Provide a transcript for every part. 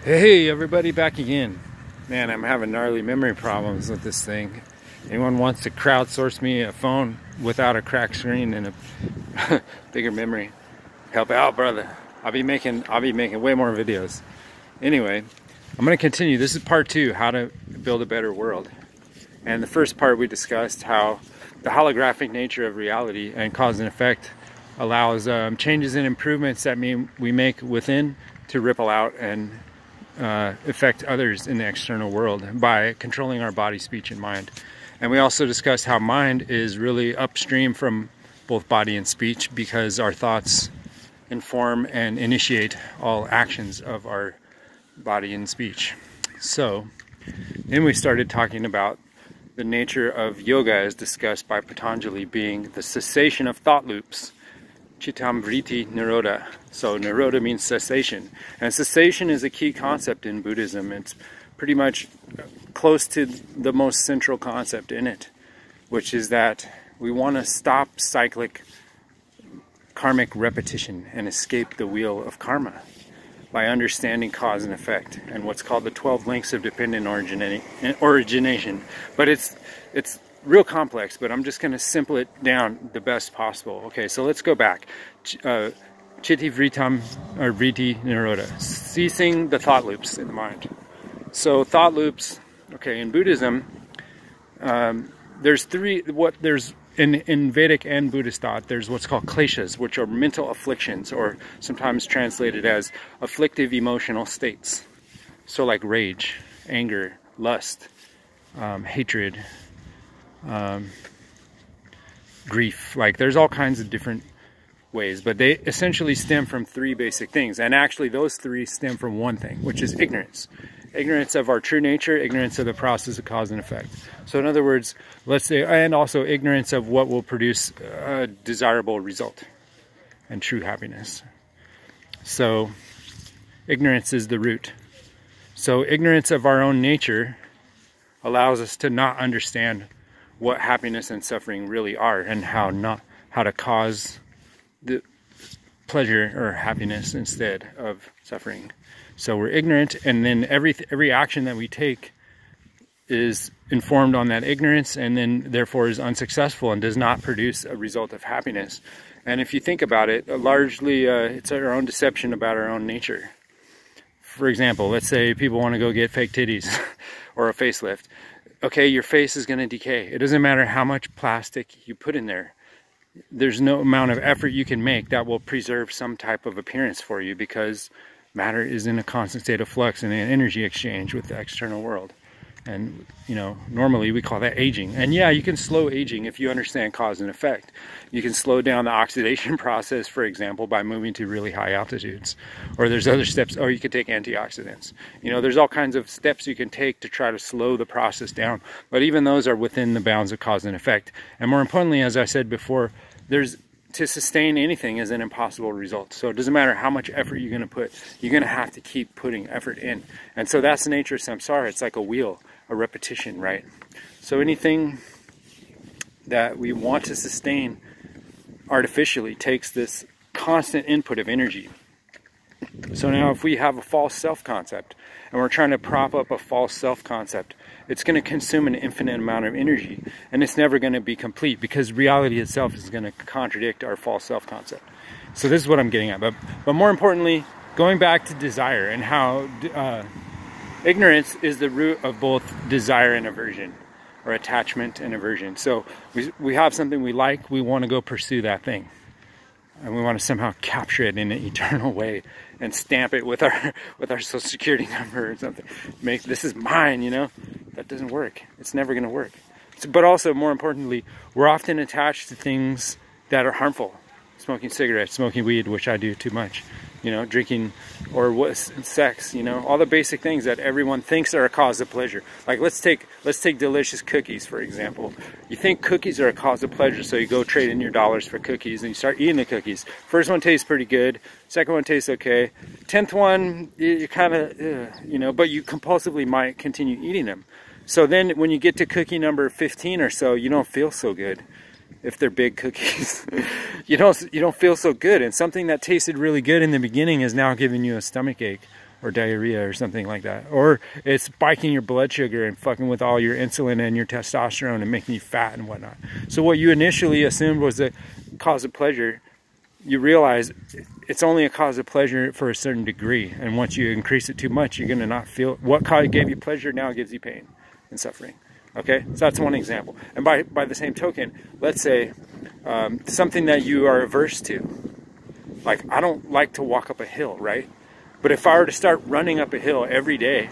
Hey everybody, back again. Man, I'm having gnarly memory problems with this thing. Anyone wants to crowdsource me a phone without a cracked screen and a bigger memory, help out, brother. I'll be making way more videos. Anyway, I'm gonna continue. This is part 2, how to build a better world. And the first part we discussed how the holographic nature of reality and cause and effect allows changes and improvements that we make within to ripple out and affect others in the external world by controlling our body, speech, and mind. And we also discussed how mind is really upstream from both body and speech, because our thoughts inform and initiate all actions of our body and speech. So then we started talking about the nature of yoga as discussed by Patanjali being the cessation of thought loops. Chittam vritti nirodha. So nirodha means cessation. And cessation is a key concept in Buddhism. It's pretty much close to the most central concept in it, which is that we want to stop cyclic karmic repetition and escape the wheel of karma by understanding cause and effect and what's called the 12 links of dependent origination. But it's real complex, but I'm just going to simple it down the best possible. Okay, so let's go back. Chitti vrittam, or vritti nirodha, ceasing the thought loops in the mind. So thought loops, okay, in Buddhism, there's in Vedic and Buddhist thought, there's what's called kleshas, which are mental afflictions, or sometimes translated as afflictive emotional states. So like rage, anger, lust, hatred, grief. Like there's all kinds of different ways, but they essentially stem from 3 basic things. And actually those 3 stem from one thing, which is ignorance. Ignorance of our true nature, ignorance of the process of cause and effect. So in other words, let's say, and also ignorance of what will produce a desirable result and true happiness. So ignorance is the root. So ignorance of our own nature allows us to not understand what happiness and suffering really are, and how to cause the pleasure or happiness instead of suffering. So we're ignorant, and then every action that we take is informed on that ignorance, and then therefore is unsuccessful and does not produce a result of happiness. And if you think about it, largely it's our own deception about our own nature. For example, let's say people want to go get fake titties or a facelift. Okay, your face is going to decay. It doesn't matter how much plastic you put in there. There's no amount of effort you can make that will preserve some type of appearance for you, because matter is in a constant state of flux and an energy exchange with the external world. And, you know, normally we call that aging. And yeah, you can slow aging if you understand cause and effect. You can slow down the oxidation process, for example, by moving to really high altitudes. Or there's other steps, or you could take antioxidants. You know, there's all kinds of steps you can take to try to slow the process down. But even those are within the bounds of cause and effect. And more importantly, as I said before, to sustain anything is an impossible result. So it doesn't matter how much effort you're going to put, you're going to have to keep putting effort in. And so that's the nature of samsara. It's like a wheel, a repetition, right? So anything that we want to sustain artificially takes this constant input of energy. So now if we have a false self-concept and we're trying to prop up a false self-concept, it's going to consume an infinite amount of energy, and it's never going to be complete, because reality itself is going to contradict our false self-concept. So this is what I'm getting at. But more importantly, going back to desire and how ignorance is the root of both desire and aversion, or attachment and aversion. So we have something we like, we want to go pursue that thing. And we want to somehow capture it in an eternal way and stamp it with our social security number or something. This is mine, you know? That doesn't work. It's never going to work. But also, more importantly, we're often attached to things that are harmful. Smoking cigarettes, smoking weed, which I do too much. You know, drinking, or sex, you know, all the basic things that everyone thinks are a cause of pleasure. Like let's take delicious cookies, for example. You think cookies are a cause of pleasure, so you go trade in your dollars for cookies and you start eating the cookies. First one tastes pretty good, second one tastes okay, 10th one you kind of you know, but you compulsively might continue eating them. So then when you get to cookie number 15 or so, you don't feel so good. If they're big cookies, you don't feel so good, and something that tasted really good in the beginning is now giving you a stomach ache or diarrhea or something like that. Or it's spiking your blood sugar and fucking with all your insulin and your testosterone and making you fat and whatnot. So what you initially assumed was a cause of pleasure, you realize it's only a cause of pleasure for a certain degree. And once you increase it too much, you're gonna not feel, what gave you pleasure now gives you pain and suffering. Okay, so that's one example. And by the same token, let's say something that you are averse to. Like, I don't like to walk up a hill, right? But if I were to start running up a hill every day,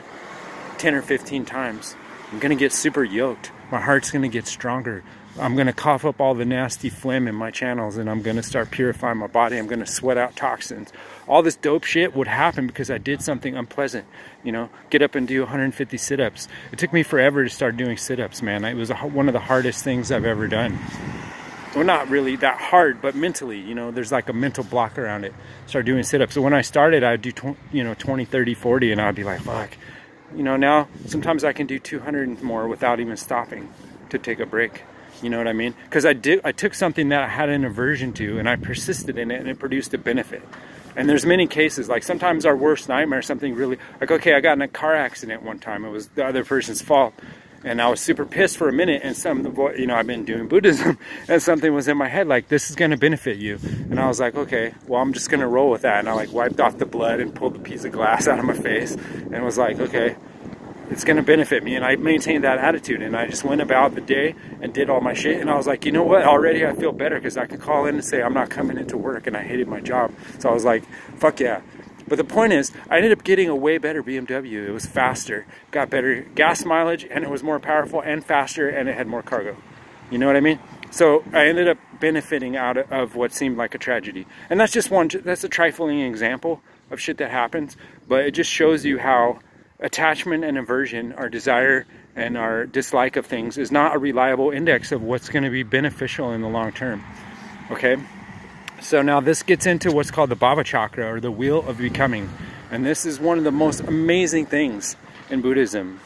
10 or 15 times, I'm gonna get super yoked. My heart's gonna get stronger. I'm gonna cough up all the nasty phlegm in my channels, and I'm gonna start purifying my body. I'm gonna sweat out toxins. All this dope shit would happen because I did something unpleasant. You know, get up and do 150 sit-ups. It took me forever to start doing sit-ups, man. It was one of the hardest things I've ever done. Well, not really that hard, but mentally, you know, there's like a mental block around it. Start doing sit-ups. So when I started, I'd do 20, 30, 40, and I'd be like, fuck. You know, now sometimes I can do 200 and more without even stopping to take a break. You know what I mean? Because I took something that I had an aversion to, and I persisted in it, and it produced a benefit. And there's many cases, like sometimes our worst nightmare, something really, like, okay, I got in a car accident one time. It was the other person's fault. And I was super pissed for a minute, and I've been doing Buddhism, and something was in my head like, this is going to benefit you. And I was like, okay, well, I'm just going to roll with that. And I like wiped off the blood and pulled a piece of glass out of my face and was like, okay, it's going to benefit me. And I maintained that attitude, and I just went about the day and did all my shit. And I was like, you know what, already I feel better because I could call in and say I'm not coming into work, and I hated my job. So I was like, fuck yeah. But the point is, I ended up getting a way better BMW. It was faster, got better gas mileage, and it was more powerful and faster, and it had more cargo. You know what I mean? So I ended up benefiting out of what seemed like a tragedy. And that's just that's a trifling example of shit that happens, but it just shows you how attachment and aversion, our desire and our dislike of things, is not a reliable index of what's going to be beneficial in the long term. Okay? So now this gets into what's called the Bhava Chakra, or the Wheel of Becoming. And this is one of the most amazing things in Buddhism.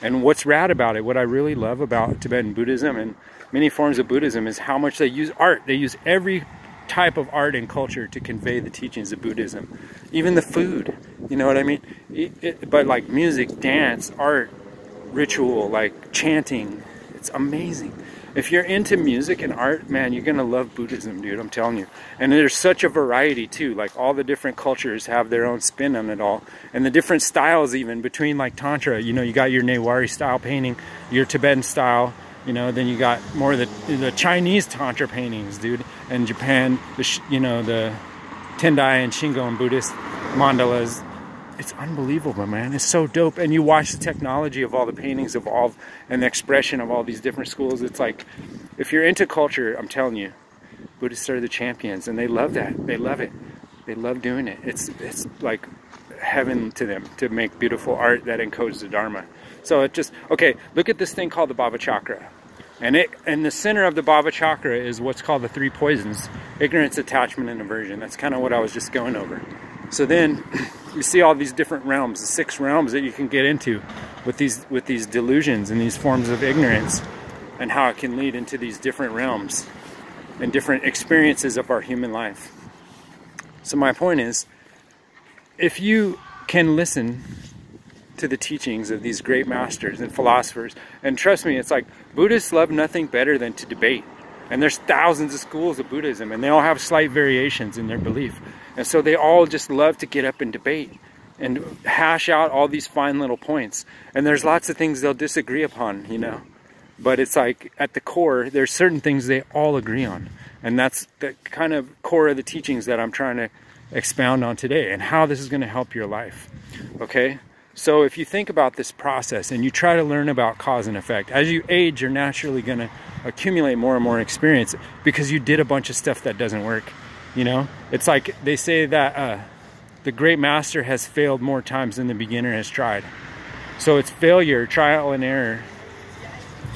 And what's rad about it, what I really love about Tibetan Buddhism and many forms of Buddhism, is how much they use art. They use every type of art and culture to convey the teachings of Buddhism. Even the food, you know what I mean? But like music, dance, art, ritual, like chanting, it's amazing. If you're into music and art, man, you're gonna love Buddhism, dude, I'm telling you. And there's such a variety too, like all the different cultures have their own spin on it all. And the different styles even between, like Tantra, you know, you got your Newari style painting, your Tibetan style, you know, then you got more of the Chinese Tantra paintings, dude. And Japan, the Tendai and Shingon Buddhist mandalas. It's unbelievable, man. It's so dope. And you watch the technology of all the paintings evolve and the expression of all these different schools. It's like, if you're into culture, I'm telling you, Buddhists are the champions, and they love that. They love it. They love doing it. It's like heaven to them to make beautiful art that encodes the Dharma. So it just, okay, look at this thing called the Bhava Chakra. And in the center of the Bhava Chakra is what's called the three poisons: ignorance, attachment, and aversion. That's kind of what I was just going over. So then you see all these different realms, the 6 realms that you can get into with these delusions and these forms of ignorance, and how it can lead into these different realms and different experiences of our human life. So my point is, if you can listen to the teachings of these great masters and philosophers, and trust me, it's like Buddhists love nothing better than to debate. And there's thousands of schools of Buddhism, and they all have slight variations in their belief. And so they all just love to get up and debate and hash out all these fine little points. And there's lots of things they'll disagree upon, you know. But it's like, at the core, there's certain things they all agree on. And that's the kind of core of the teachings that I'm trying to expound on today, and how this is going to help your life. Okay? So if you think about this process and you try to learn about cause and effect, as you age, you're naturally going to accumulate more and more experience because you did a bunch of stuff that doesn't work. You know, it's like they say that the great master has failed more times than the beginner has tried. So it's failure, trial and error,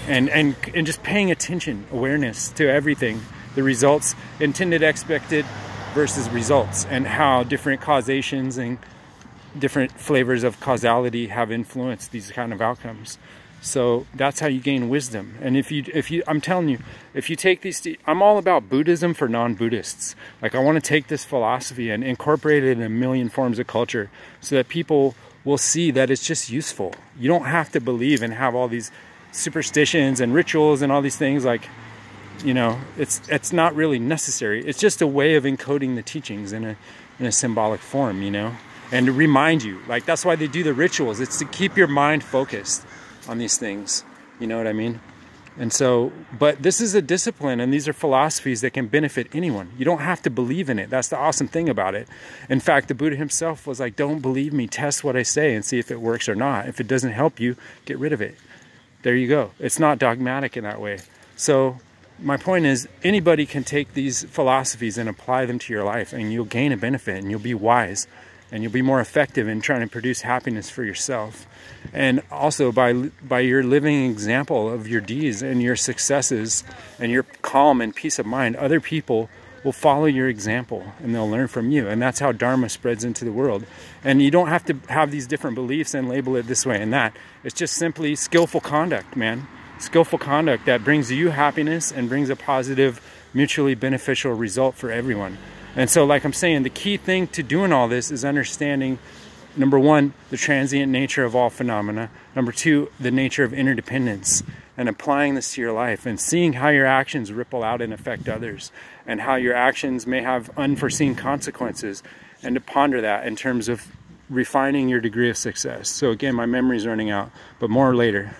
and just paying attention, awareness to everything, the results, intended, expected versus results, and how different causations and different flavors of causality have influenced these kind of outcomes. So that's how you gain wisdom. And I'm telling you, if you take these, I'm all about Buddhism for non-Buddhists. Like, I want to take this philosophy and incorporate it in a million forms of culture so that people will see that it's just useful. You don't have to believe and have all these superstitions and rituals and all these things. Like, you know, it's not really necessary. It's just a way of encoding the teachings in a symbolic form, you know, and to remind you. Like, that's why they do the rituals. It's to keep your mind focused on these things, you know what I mean? And so, but this is a discipline, and these are philosophies that can benefit anyone. You don't have to believe in it. That's the awesome thing about it. In fact, the Buddha himself was like, don't believe me, test what I say and see if it works or not. If it doesn't help you, get rid of it. There you go. It's not dogmatic in that way. So my point is, anybody can take these philosophies and apply them to your life, and you'll gain a benefit, and you'll be wise, and you'll be more effective in trying to produce happiness for yourself. And also by your living example of your deeds and your successes and your calm and peace of mind, other people will follow your example and they'll learn from you. And that's how Dharma spreads into the world. And you don't have to have these different beliefs and label it this way and that. It's just simply skillful conduct, man. Skillful conduct that brings you happiness and brings a positive, mutually beneficial result for everyone. And so, like I'm saying, the key thing to doing all this is understanding, number one, the transient nature of all phenomena. Number two, the nature of interdependence, and applying this to your life and seeing how your actions ripple out and affect others, and how your actions may have unforeseen consequences, and to ponder that in terms of refining your degree of success. So again, my memory's running out, but more later.